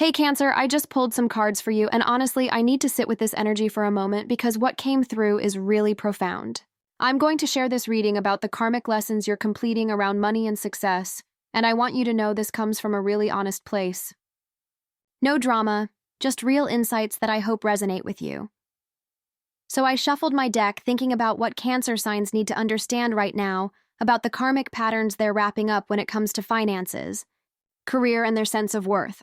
Hey Cancer, I just pulled some cards for you, and honestly, I need to sit with this energy for a moment because what came through is really profound. I'm going to share this reading about the karmic lessons you're completing around money and success, and I want you to know this comes from a really honest place. No drama, just real insights that I hope resonate with you. So I shuffled my deck thinking about what Cancer signs need to understand right now about the karmic patterns they're wrapping up when it comes to finances, career, and their sense of worth.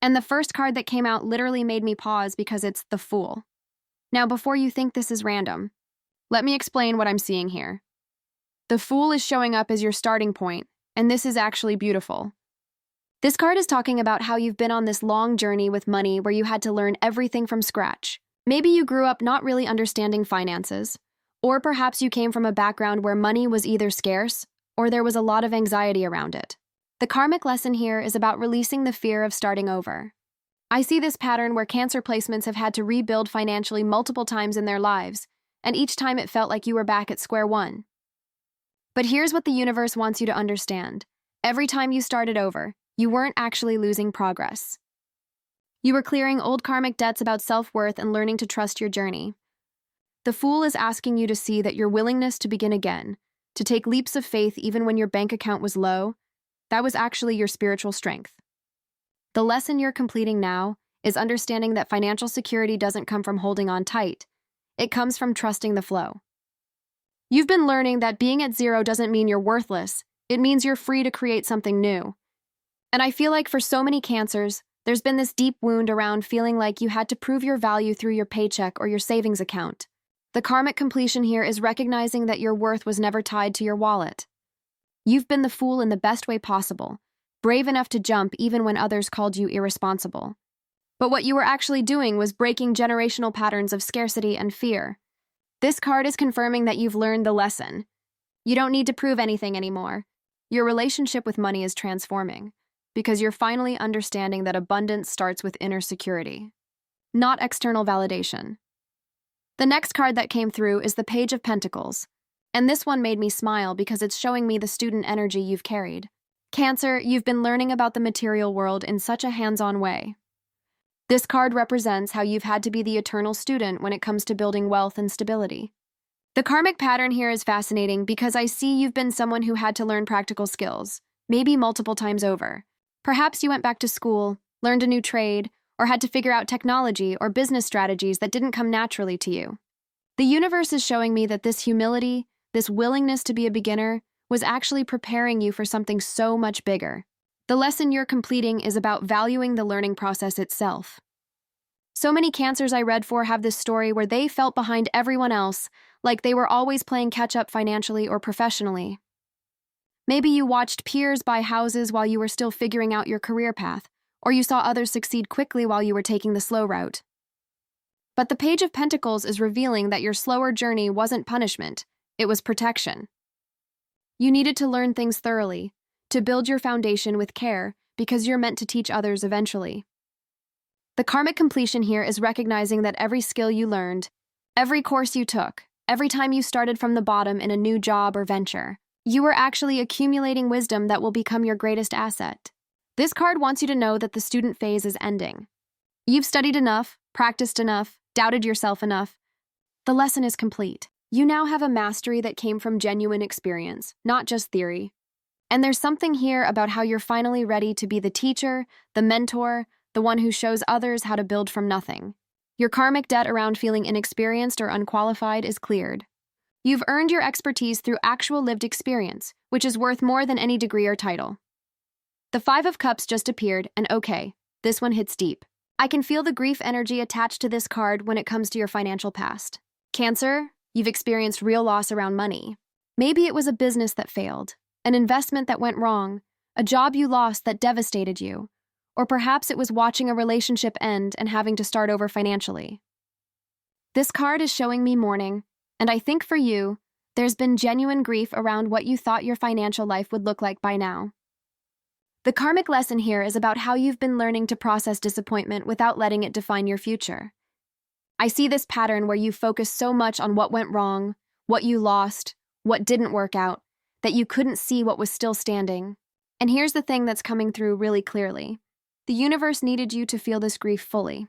And the first card that came out literally made me pause because it's the Fool. Now, before you think this is random, let me explain what I'm seeing here. The Fool is showing up as your starting point, and this is actually beautiful. This card is talking about how you've been on this long journey with money where you had to learn everything from scratch. Maybe you grew up not really understanding finances, or perhaps you came from a background where money was either scarce or there was a lot of anxiety around it. The karmic lesson here is about releasing the fear of starting over. I see this pattern where Cancer placements have had to rebuild financially multiple times in their lives, and each time it felt like you were back at square one. But here's what the universe wants you to understand. Every time you started over, you weren't actually losing progress. You were clearing old karmic debts about self-worth and learning to trust your journey. The Fool is asking you to see that your willingness to begin again, to take leaps of faith even when your bank account was low, that was actually your spiritual strength. The lesson you're completing now is understanding that financial security doesn't come from holding on tight. It comes from trusting the flow. You've been learning that being at zero doesn't mean you're worthless. It means you're free to create something new. And I feel like for so many Cancers, there's been this deep wound around feeling like you had to prove your value through your paycheck or your savings account. The karmic completion here is recognizing that your worth was never tied to your wallet. You've been the Fool in the best way possible, brave enough to jump even when others called you irresponsible. But what you were actually doing was breaking generational patterns of scarcity and fear. This card is confirming that you've learned the lesson. You don't need to prove anything anymore. Your relationship with money is transforming, because you're finally understanding that abundance starts with inner security, not external validation. The next card that came through is the Page of Pentacles. And this one made me smile because it's showing me the student energy you've carried. Cancer, you've been learning about the material world in such a hands-on way. This card represents how you've had to be the eternal student when it comes to building wealth and stability. The karmic pattern here is fascinating because I see you've been someone who had to learn practical skills, maybe multiple times over. Perhaps you went back to school, learned a new trade, or had to figure out technology or business strategies that didn't come naturally to you. The universe is showing me that this humility, this willingness to be a beginner, was actually preparing you for something so much bigger. The lesson you're completing is about valuing the learning process itself. So many Cancers I read for have this story where they felt behind everyone else, like they were always playing catch-up financially or professionally. Maybe you watched peers buy houses while you were still figuring out your career path, or you saw others succeed quickly while you were taking the slow route. But the Page of Pentacles is revealing that your slower journey wasn't punishment. It was protection. You needed to learn things thoroughly, to build your foundation with care, because you're meant to teach others eventually. The karmic completion here is recognizing that every skill you learned, every course you took, every time you started from the bottom in a new job or venture, you were actually accumulating wisdom that will become your greatest asset. This card wants you to know that the student phase is ending. You've studied enough, practiced enough, doubted yourself enough. The lesson is complete. You now have a mastery that came from genuine experience, not just theory. And there's something here about how you're finally ready to be the teacher, the mentor, the one who shows others how to build from nothing. Your karmic debt around feeling inexperienced or unqualified is cleared. You've earned your expertise through actual lived experience, which is worth more than any degree or title. The Five of Cups just appeared, and okay, this one hits deep. I can feel the grief energy attached to this card when it comes to your financial past. Cancer, you've experienced real loss around money. Maybe it was a business that failed, an investment that went wrong, a job you lost that devastated you, or perhaps it was watching a relationship end and having to start over financially. This card is showing me mourning, and I think for you, there's been genuine grief around what you thought your financial life would look like by now. The karmic lesson here is about how you've been learning to process disappointment without letting it define your future. I see this pattern where you focus so much on what went wrong, what you lost, what didn't work out, that you couldn't see what was still standing. And here's the thing that's coming through really clearly. The universe needed you to feel this grief fully.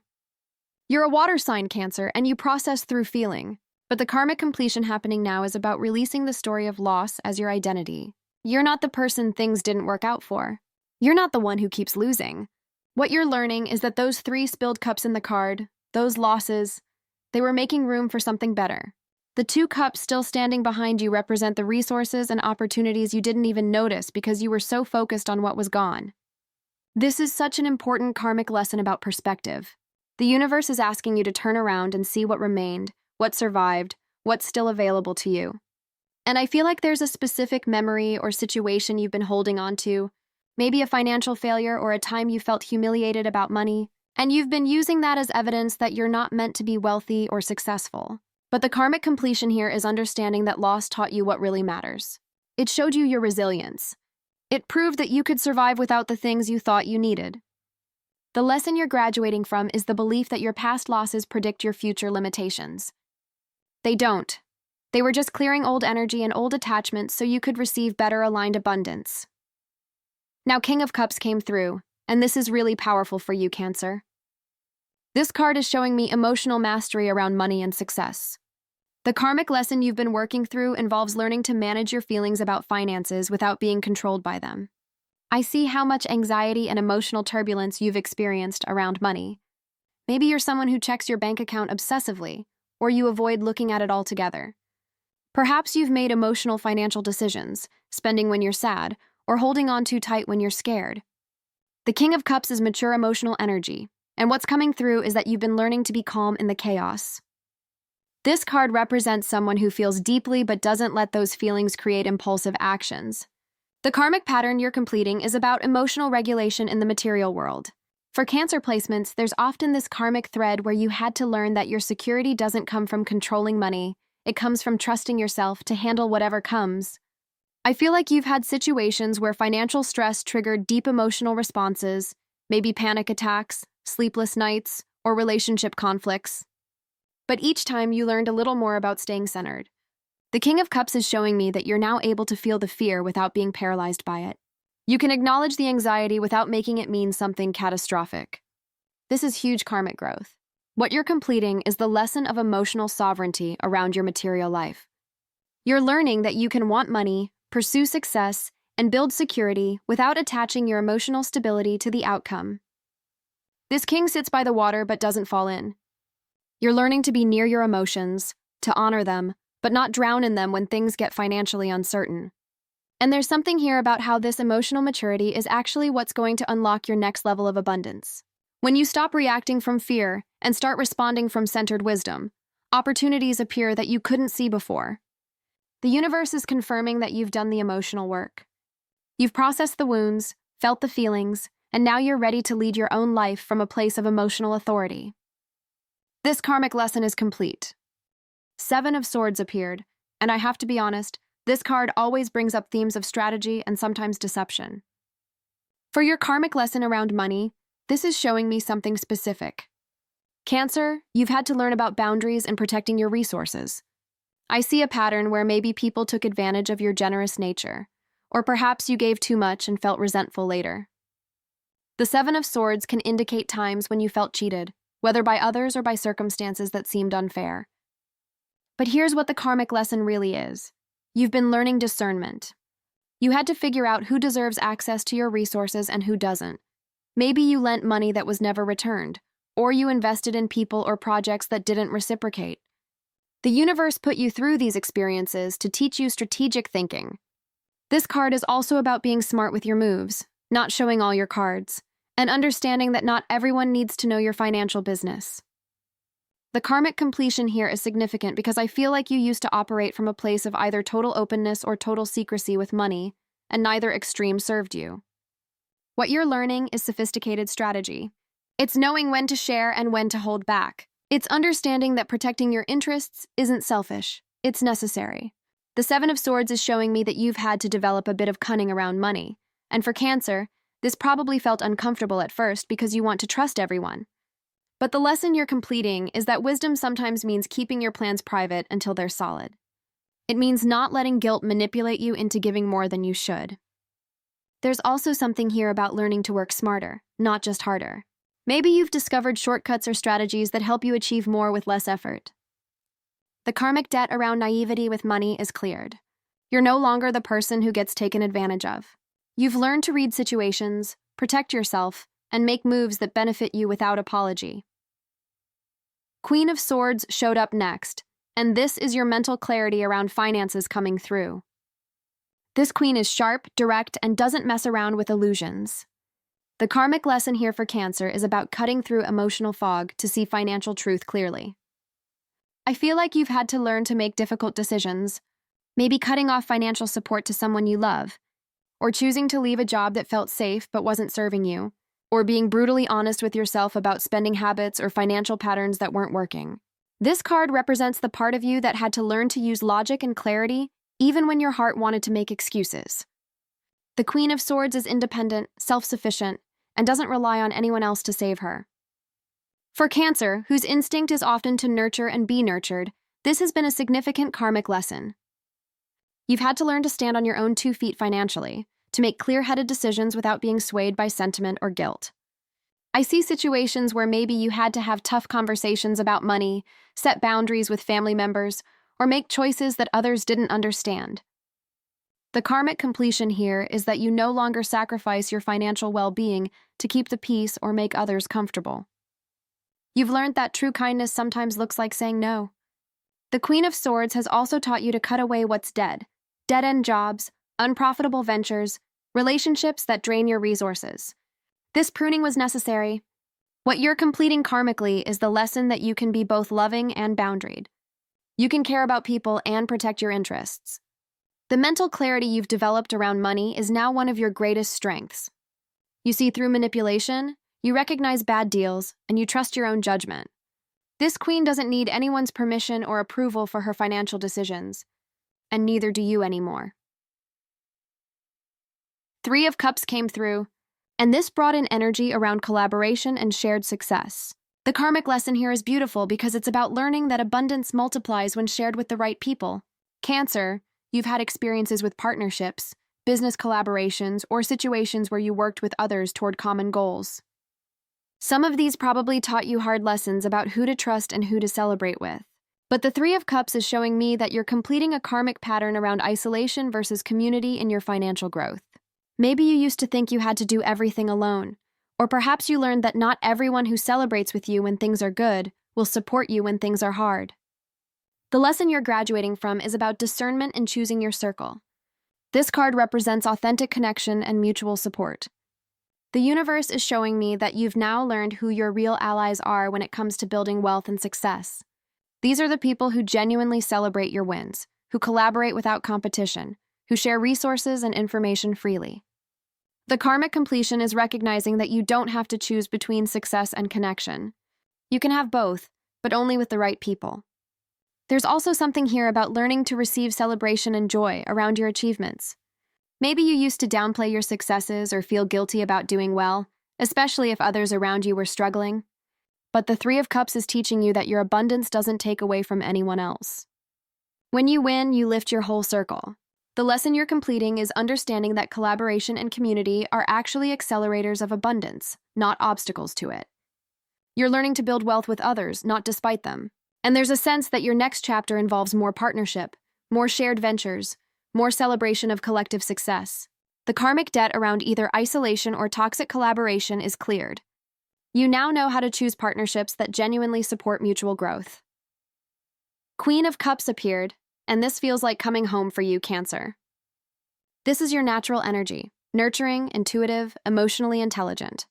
You're a water sign, Cancer, and you process through feeling. But the karmic completion happening now is about releasing the story of loss as your identity. You're not the person things didn't work out for. You're not the one who keeps losing. What you're learning is that those 3 spilled cups in the card, those losses, they were making room for something better. The 2 cups still standing behind you represent the resources and opportunities you didn't even notice because you were so focused on what was gone. This is such an important karmic lesson about perspective. The universe is asking you to turn around and see what remained, what survived, what's still available to you. And I feel like there's a specific memory or situation you've been holding on to, maybe a financial failure or a time you felt humiliated about money, and you've been using that as evidence that you're not meant to be wealthy or successful. But the karmic completion here is understanding that loss taught you what really matters. It showed you your resilience. It proved that you could survive without the things you thought you needed. The lesson you're graduating from is the belief that your past losses predict your future limitations. They don't. They were just clearing old energy and old attachments so you could receive better aligned abundance. Now King of Cups came through, and this is really powerful for you, Cancer. This card is showing me emotional mastery around money and success. The karmic lesson you've been working through involves learning to manage your feelings about finances without being controlled by them. I see how much anxiety and emotional turbulence you've experienced around money. Maybe you're someone who checks your bank account obsessively, or you avoid looking at it altogether. Perhaps you've made emotional financial decisions, spending when you're sad, or holding on too tight when you're scared. The King of Cups is mature emotional energy, and what's coming through is that you've been learning to be calm in the chaos. This card represents someone who feels deeply but doesn't let those feelings create impulsive actions. The karmic pattern you're completing is about emotional regulation in the material world. For Cancer placements, there's often this karmic thread where you had to learn that your security doesn't come from controlling money, it comes from trusting yourself to handle whatever comes. I feel like you've had situations where financial stress triggered deep emotional responses, maybe panic attacks, sleepless nights, or relationship conflicts. But each time you learned a little more about staying centered. The King of Cups is showing me that you're now able to feel the fear without being paralyzed by it. You can acknowledge the anxiety without making it mean something catastrophic. This is huge karmic growth. What you're completing is the lesson of emotional sovereignty around your material life. You're learning that you can want money, pursue success, and build security without attaching your emotional stability to the outcome. This king sits by the water but doesn't fall in. You're learning to be near your emotions, to honor them, but not drown in them when things get financially uncertain. And there's something here about how this emotional maturity is actually what's going to unlock your next level of abundance. When you stop reacting from fear and start responding from centered wisdom, opportunities appear that you couldn't see before. The universe is confirming that you've done the emotional work. You've processed the wounds, felt the feelings, and now you're ready to lead your own life from a place of emotional authority. This karmic lesson is complete. 7 of Swords appeared, and I have to be honest, this card always brings up themes of strategy and sometimes deception. For your karmic lesson around money, this is showing me something specific. Cancer, you've had to learn about boundaries and protecting your resources. I see a pattern where maybe people took advantage of your generous nature, or perhaps you gave too much and felt resentful later. The 7 of Swords can indicate times when you felt cheated, whether by others or by circumstances that seemed unfair. But here's what the karmic lesson really is. You've been learning discernment. You had to figure out who deserves access to your resources and who doesn't. Maybe you lent money that was never returned, or you invested in people or projects that didn't reciprocate. The universe put you through these experiences to teach you strategic thinking. This card is also about being smart with your moves, not showing all your cards, and understanding that not everyone needs to know your financial business. The karmic completion here is significant because I feel like you used to operate from a place of either total openness or total secrecy with money, and neither extreme served you. What you're learning is sophisticated strategy. It's knowing when to share and when to hold back. It's understanding that protecting your interests isn't selfish, it's necessary. The 7 of Swords is showing me that you've had to develop a bit of cunning around money, and for Cancer, this probably felt uncomfortable at first because you want to trust everyone. But the lesson you're completing is that wisdom sometimes means keeping your plans private until they're solid. It means not letting guilt manipulate you into giving more than you should. There's also something here about learning to work smarter, not just harder. Maybe you've discovered shortcuts or strategies that help you achieve more with less effort. The karmic debt around naivety with money is cleared. You're no longer the person who gets taken advantage of. You've learned to read situations, protect yourself, and make moves that benefit you without apology. Queen of Swords showed up next, and this is your mental clarity around finances coming through. This queen is sharp, direct, and doesn't mess around with illusions. The karmic lesson here for Cancer is about cutting through emotional fog to see financial truth clearly. I feel like you've had to learn to make difficult decisions, maybe cutting off financial support to someone you love, or choosing to leave a job that felt safe but wasn't serving you, or being brutally honest with yourself about spending habits or financial patterns that weren't working. This card represents the part of you that had to learn to use logic and clarity even when your heart wanted to make excuses. The Queen of Swords is independent, self-sufficient, and doesn't rely on anyone else to save her. For Cancer, whose instinct is often to nurture and be nurtured, this has been a significant karmic lesson. You've had to learn to stand on your own 2 feet financially, to make clear-headed decisions without being swayed by sentiment or guilt. I see situations where maybe you had to have tough conversations about money, set boundaries with family members, or make choices that others didn't understand. The karmic completion here is that you no longer sacrifice your financial well-being to keep the peace or make others comfortable. You've learned that true kindness sometimes looks like saying no. The Queen of Swords has also taught you to cut away what's dead-end jobs, unprofitable ventures, relationships that drain your resources. This pruning was necessary. What you're completing karmically is the lesson that you can be both loving and boundaried. You can care about people and protect your interests. The mental clarity you've developed around money is now one of your greatest strengths. You see through manipulation, you recognize bad deals, and you trust your own judgment. This queen doesn't need anyone's permission or approval for her financial decisions, and neither do you anymore. 3 of Cups came through, and this brought in energy around collaboration and shared success. The karmic lesson here is beautiful because it's about learning that abundance multiplies when shared with the right people. Cancer, you've had experiences with partnerships, business collaborations, or situations where you worked with others toward common goals. Some of these probably taught you hard lessons about who to trust and who to celebrate with. But the 3 of Cups is showing me that you're completing a karmic pattern around isolation versus community in your financial growth. Maybe you used to think you had to do everything alone. Or perhaps you learned that not everyone who celebrates with you when things are good will support you when things are hard. The lesson you're graduating from is about discernment and choosing your circle. This card represents authentic connection and mutual support. The universe is showing me that you've now learned who your real allies are when it comes to building wealth and success. These are the people who genuinely celebrate your wins, who collaborate without competition, who share resources and information freely. The karmic completion is recognizing that you don't have to choose between success and connection. You can have both, but only with the right people. There's also something here about learning to receive celebration and joy around your achievements. Maybe you used to downplay your successes or feel guilty about doing well, especially if others around you were struggling. But the 3 of Cups is teaching you that your abundance doesn't take away from anyone else. When you win, you lift your whole circle. The lesson you're completing is understanding that collaboration and community are actually accelerators of abundance, not obstacles to it. You're learning to build wealth with others, not despite them. And there's a sense that your next chapter involves more partnership, more shared ventures, more celebration of collective success. The karmic debt around either isolation or toxic collaboration is cleared. You now know how to choose partnerships that genuinely support mutual growth. Queen of Cups appeared, and this feels like coming home for you, Cancer. This is your natural energy, nurturing, intuitive, emotionally intelligent.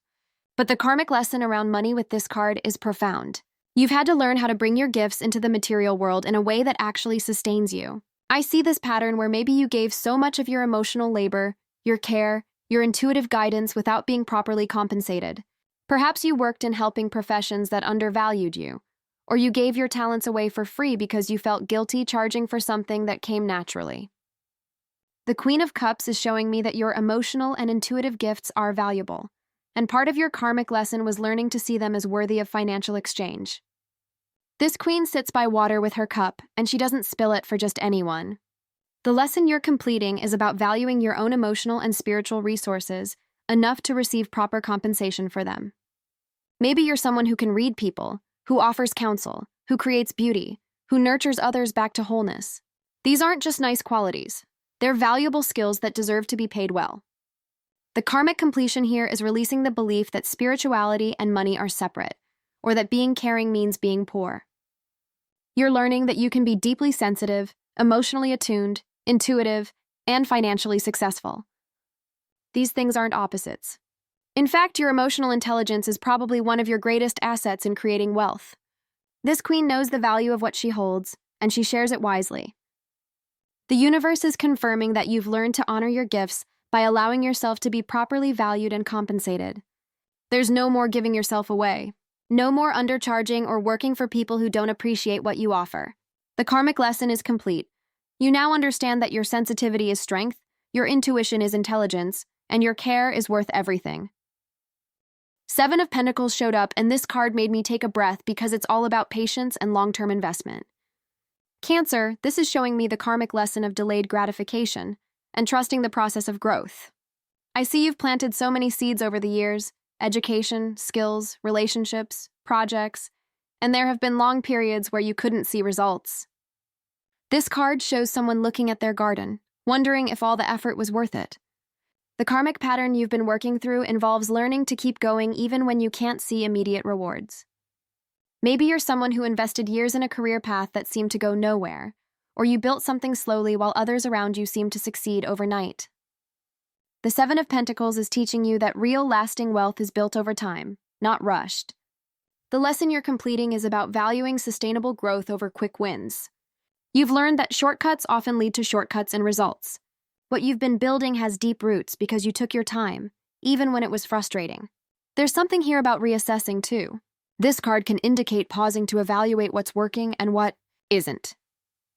But the karmic lesson around money with this card is profound. You've had to learn how to bring your gifts into the material world in a way that actually sustains you. I see this pattern where maybe you gave so much of your emotional labor, your care, your intuitive guidance without being properly compensated. Perhaps you worked in helping professions that undervalued you, or you gave your talents away for free because you felt guilty charging for something that came naturally. The Queen of Cups is showing me that your emotional and intuitive gifts are valuable, and part of your karmic lesson was learning to see them as worthy of financial exchange. This queen sits by water with her cup, and she doesn't spill it for just anyone. The lesson you're completing is about valuing your own emotional and spiritual resources enough to receive proper compensation for them. Maybe you're someone who can read people, who offers counsel, who creates beauty, who nurtures others back to wholeness. These aren't just nice qualities. They're valuable skills that deserve to be paid well. The karmic completion here is releasing the belief that spirituality and money are separate, or that being caring means being poor. You're learning that you can be deeply sensitive, emotionally attuned, intuitive, and financially successful. These things aren't opposites. In fact, your emotional intelligence is probably one of your greatest assets in creating wealth. This queen knows the value of what she holds, and she shares it wisely. The universe is confirming that you've learned to honor your gifts by allowing yourself to be properly valued and compensated. There's no more giving yourself away. No more undercharging or working for people who don't appreciate what you offer. The karmic lesson is complete. You now understand that your sensitivity is strength, your intuition is intelligence, and your care is worth everything. 7 of Pentacles showed up, and this card made me take a breath because it's all about patience and long-term investment. Cancer, this is showing me the karmic lesson of delayed gratification and trusting the process of growth. I see you've planted so many seeds over the years: education, skills, relationships, projects, and there have been long periods where you couldn't see results. This card shows someone looking at their garden, wondering if all the effort was worth it. The karmic pattern you've been working through involves learning to keep going even when you can't see immediate rewards. Maybe you're someone who invested years in a career path that seemed to go nowhere, or you built something slowly while others around you seemed to succeed overnight. The 7 of Pentacles is teaching you that real lasting wealth is built over time, not rushed. The lesson you're completing is about valuing sustainable growth over quick wins. You've learned that shortcuts often lead to shortcuts and results. What you've been building has deep roots because you took your time, even when it was frustrating. There's something here about reassessing, too. This card can indicate pausing to evaluate what's working and what isn't.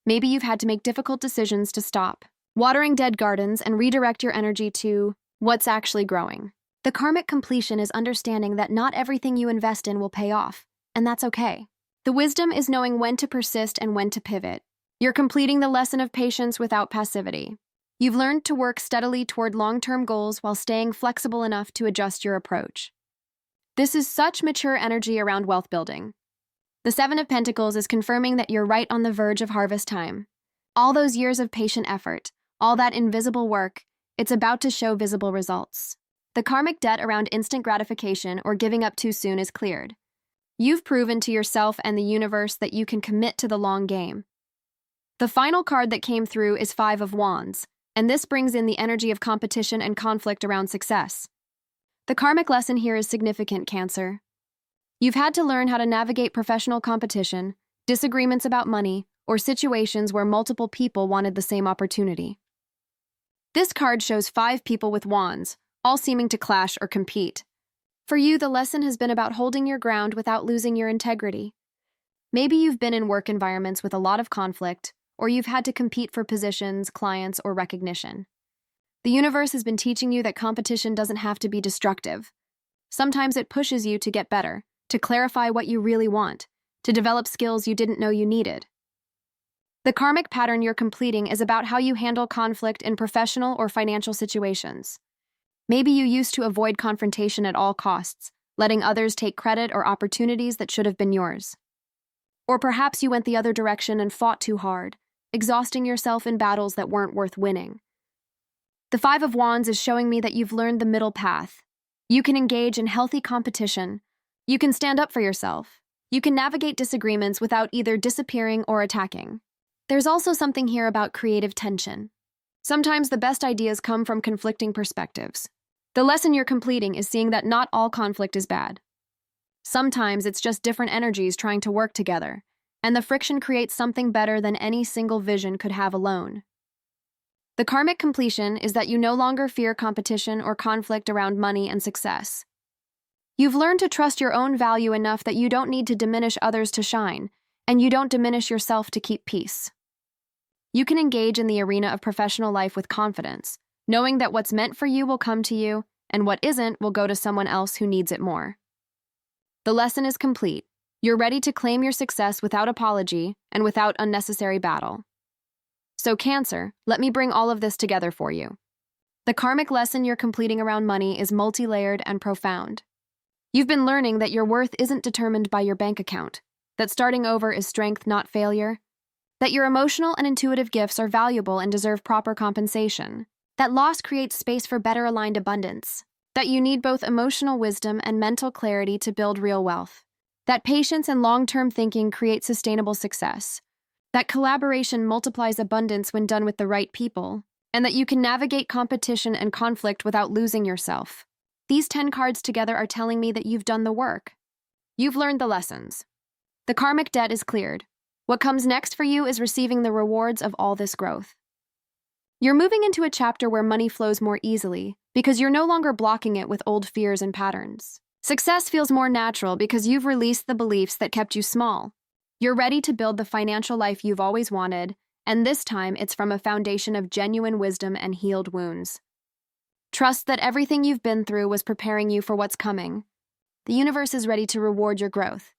Maybe you've had to make difficult decisions to stop watering dead gardens and redirect your energy to what's actually growing. The karmic completion is understanding that not everything you invest in will pay off, and that's okay. The wisdom is knowing when to persist and when to pivot. You're completing the lesson of patience without passivity. You've learned to work steadily toward long-term goals while staying flexible enough to adjust your approach. This is such mature energy around wealth building. The 7 of Pentacles is confirming that you're right on the verge of harvest time. All those years of patient effort, all that invisible work, it's about to show visible results. The karmic debt around instant gratification or giving up too soon is cleared. You've proven to yourself and the universe that you can commit to the long game. The final card that came through is 5 of Wands, and this brings in the energy of competition and conflict around success. The karmic lesson here is significant, Cancer. You've had to learn how to navigate professional competition, disagreements about money, or situations where multiple people wanted the same opportunity. This card shows 5 people with wands, all seeming to clash or compete. For you, the lesson has been about holding your ground without losing your integrity. Maybe you've been in work environments with a lot of conflict, or you've had to compete for positions, clients, or recognition. The universe has been teaching you that competition doesn't have to be destructive. Sometimes it pushes you to get better, to clarify what you really want, to develop skills you didn't know you needed. The karmic pattern you're completing is about how you handle conflict in professional or financial situations. Maybe you used to avoid confrontation at all costs, letting others take credit or opportunities that should have been yours. Or perhaps you went the other direction and fought too hard, exhausting yourself in battles that weren't worth winning. The 5 of Wands is showing me that you've learned the middle path. You can engage in healthy competition. You can stand up for yourself. You can navigate disagreements without either disappearing or attacking. There's also something here about creative tension. Sometimes the best ideas come from conflicting perspectives. The lesson you're completing is seeing that not all conflict is bad. Sometimes it's just different energies trying to work together, and the friction creates something better than any single vision could have alone. The karmic completion is that you no longer fear competition or conflict around money and success. You've learned to trust your own value enough that you don't need to diminish others to shine, and you don't diminish yourself to keep peace. You can engage in the arena of professional life with confidence, knowing that what's meant for you will come to you, and what isn't will go to someone else who needs it more. The lesson is complete. You're ready to claim your success without apology and without unnecessary battle. So Cancer, let me bring all of this together for you. The karmic lesson you're completing around money is multi-layered and profound. You've been learning that your worth isn't determined by your bank account, that starting over is strength, not failure, that your emotional and intuitive gifts are valuable and deserve proper compensation, that loss creates space for better aligned abundance, that you need both emotional wisdom and mental clarity to build real wealth, that patience and long-term thinking create sustainable success, that collaboration multiplies abundance when done with the right people, and that you can navigate competition and conflict without losing yourself. These 10 cards together are telling me that you've done the work. You've learned the lessons. The karmic debt is cleared. What comes next for you is receiving the rewards of all this growth. You're moving into a chapter where money flows more easily because you're no longer blocking it with old fears and patterns. Success feels more natural because you've released the beliefs that kept you small. You're ready to build the financial life you've always wanted, and this time it's from a foundation of genuine wisdom and healed wounds. Trust that everything you've been through was preparing you for what's coming. The universe is ready to reward your growth.